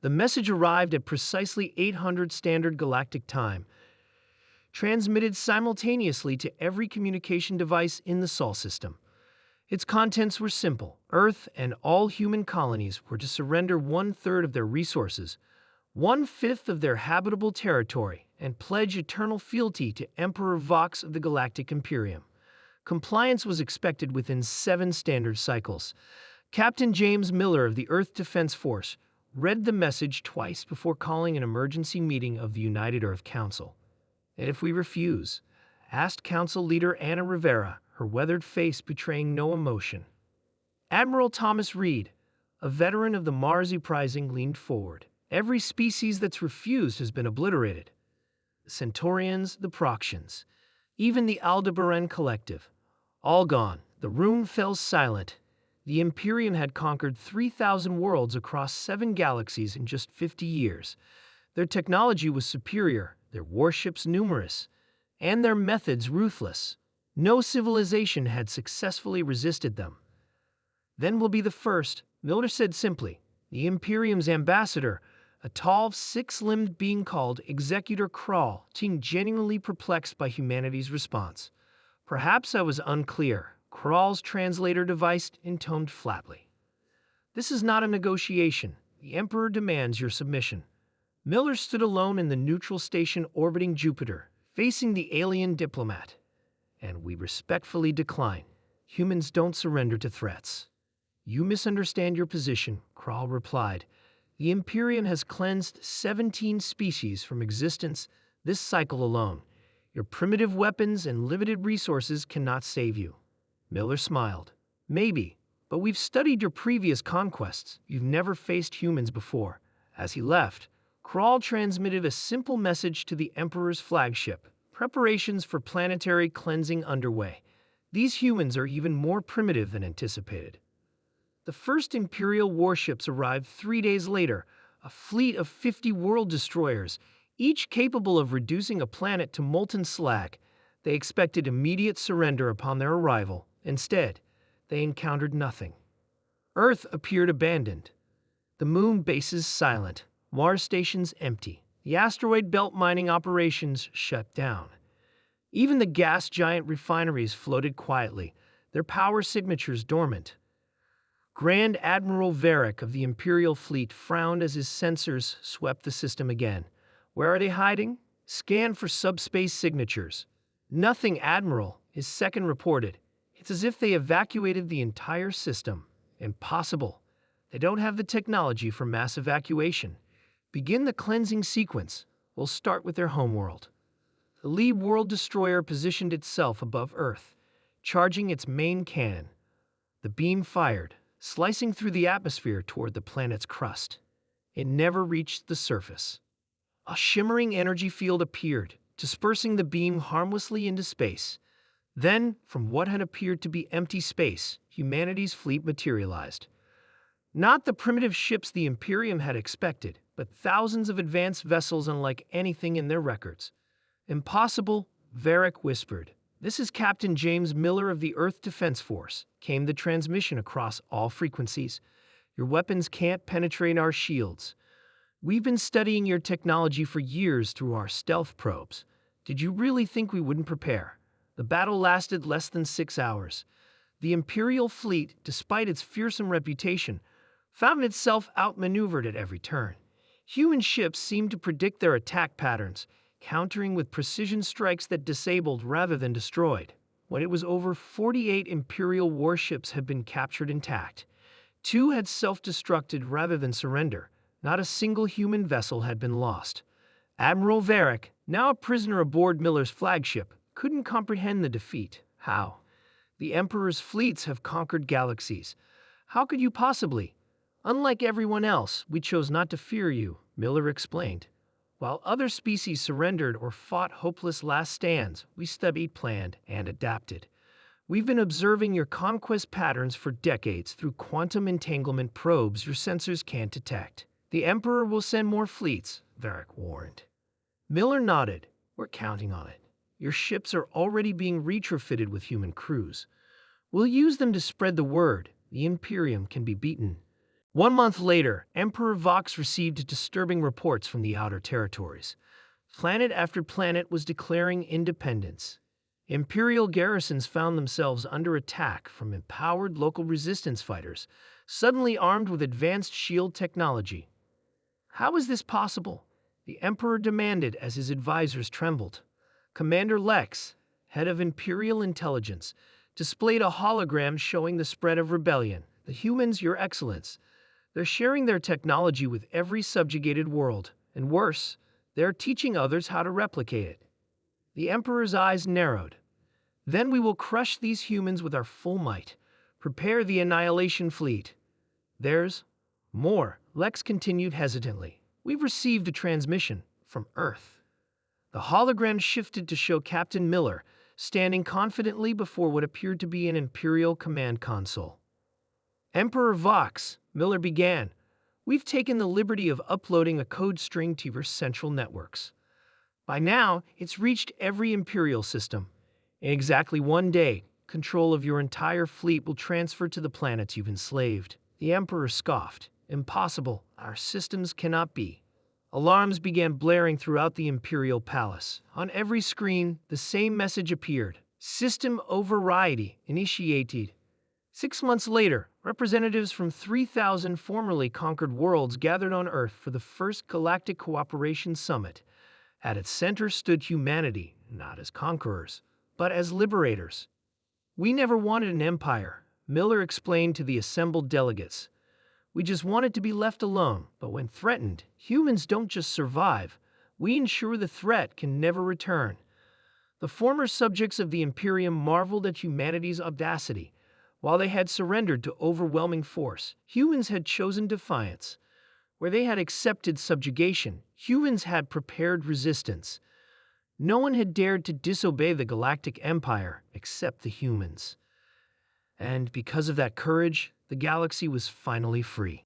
The message arrived at precisely 800 Standard Galactic Time, transmitted simultaneously to every communication device in the Sol system. Its contents were simple. Earth and all human colonies were to surrender 1/3 of their resources, 1/5 of their habitable territory, and pledge eternal fealty to Emperor Vox of the Galactic Imperium. Compliance was expected within 7 standard cycles. Captain James Miller of the Earth Defense Force read the message twice before calling an emergency meeting of the United Earth Council. "And if we refuse?" asked Council Leader Anna Rivera, her weathered face betraying no emotion. Admiral Thomas Reed, a veteran of the Mars Uprising, leaned forward. "Every species that's refused has been obliterated. The Centaurians, the Proxians, even the Aldebaran Collective. All gone." The room fell silent. The Imperium had conquered 3,000 worlds across 7 galaxies in just 50 years. Their technology was superior, their warships numerous, and their methods ruthless. No civilization had successfully resisted them. "Then we'll be the first," Miller said simply. The Imperium's ambassador, a tall, 6-limbed being called Executor Kral, seemed genuinely perplexed by humanity's response. "Perhaps I was unclear," Kral's translator device intoned flatly. "This is not a negotiation. The Emperor demands your submission." Miller stood alone in the neutral station orbiting Jupiter, facing the alien diplomat. "And we respectfully decline. Humans don't surrender to threats." "You misunderstand your position," Kral replied. "The Imperium has cleansed 17 species from existence this cycle alone. Your primitive weapons and limited resources cannot save you." Miller smiled. "Maybe, but we've studied your previous conquests. You've never faced humans before." As he left, Kral transmitted a simple message to the Emperor's flagship. "Preparations for planetary cleansing underway. These humans are even more primitive than anticipated." The first Imperial warships arrived 3 days later, a fleet of 50 world destroyers, each capable of reducing a planet to molten slag. They expected immediate surrender upon their arrival. Instead, they encountered nothing. Earth appeared abandoned. The moon bases silent, Mars stations empty. The asteroid belt mining operations shut down. Even the gas giant refineries floated quietly, their power signatures dormant. Grand Admiral Varric of the Imperial Fleet frowned as his sensors swept the system again. "Where are they hiding?" "Scan for subspace signatures." "Nothing, Admiral," his second reported. "It's as if they evacuated the entire system." "Impossible. They don't have the technology for mass evacuation." "Begin the cleansing sequence. We'll start with their homeworld." The lead world destroyer positioned itself above Earth, charging its main cannon. The beam fired, slicing through the atmosphere toward the planet's crust. It never reached the surface. A shimmering energy field appeared, dispersing the beam harmlessly into space. Then, from what had appeared to be empty space, humanity's fleet materialized. Not the primitive ships the Imperium had expected, but thousands of advanced vessels unlike anything in their records. "Impossible," Varric whispered. "This is Captain James Miller of the Earth Defense Force," came the transmission across all frequencies. "Your weapons can't penetrate our shields. We've been studying your technology for years through our stealth probes. Did you really think we wouldn't prepare?" The battle lasted less than 6 hours. The Imperial fleet, despite its fearsome reputation, found itself outmaneuvered at every turn. Human ships seemed to predict their attack patterns, countering with precision strikes that disabled rather than destroyed. When it was over, 48 Imperial warships had been captured intact. 2 had self-destructed rather than surrender. Not a single human vessel had been lost. Admiral Varric, now a prisoner aboard Miller's flagship, couldn't comprehend the defeat. "How? The Emperor's fleets have conquered galaxies. How could you possibly?" "Unlike everyone else, we chose not to fear you," Miller explained. "While other species surrendered or fought hopeless last stands, we studied, planned, and adapted. We've been observing your conquest patterns for decades through quantum entanglement probes your sensors can't detect. The Emperor will send more fleets," Varric warned. Miller nodded. "We're counting on it. Your ships are already being retrofitted with human crews. We'll use them to spread the word. The Imperium can be beaten." 1 month later, Emperor Vox received disturbing reports from the outer territories. Planet after planet was declaring independence. Imperial garrisons found themselves under attack from empowered local resistance fighters, suddenly armed with advanced shield technology. How is this possible? The Emperor demanded as his advisors trembled. Commander Lex, head of Imperial Intelligence, displayed a hologram showing the spread of rebellion. The humans, Your Excellence. They're sharing their technology with every subjugated world, and worse, they're teaching others how to replicate it. The Emperor's eyes narrowed. Then we will crush these humans with our full might. Prepare the annihilation fleet. There's more, Lex continued hesitantly. We've received a transmission from Earth. The hologram shifted to show Captain Miller standing confidently before what appeared to be an Imperial command console. Emperor Vox, Miller began, we've taken the liberty of uploading a code string to your central networks. By now, it's reached every Imperial system. In exactly 1 day, control of your entire fleet will transfer to the planets you've enslaved. The Emperor scoffed. Impossible. Our systems cannot be. Alarms began blaring throughout the Imperial Palace. On every screen, the same message appeared. System override initiated. 6 months later, representatives from 3,000 formerly conquered worlds gathered on Earth for the first Galactic Cooperation Summit. At its center stood humanity, not as conquerors, but as liberators. We never wanted an empire, Miller explained to the assembled delegates. We just wanted to be left alone, but when threatened, humans don't just survive. We ensure the threat can never return. The former subjects of the Imperium marveled at humanity's audacity. While they had surrendered to overwhelming force, humans had chosen defiance. Where they had accepted subjugation, humans had prepared resistance. No one had dared to disobey the Galactic Empire except the humans. And because of that courage, the galaxy was finally free.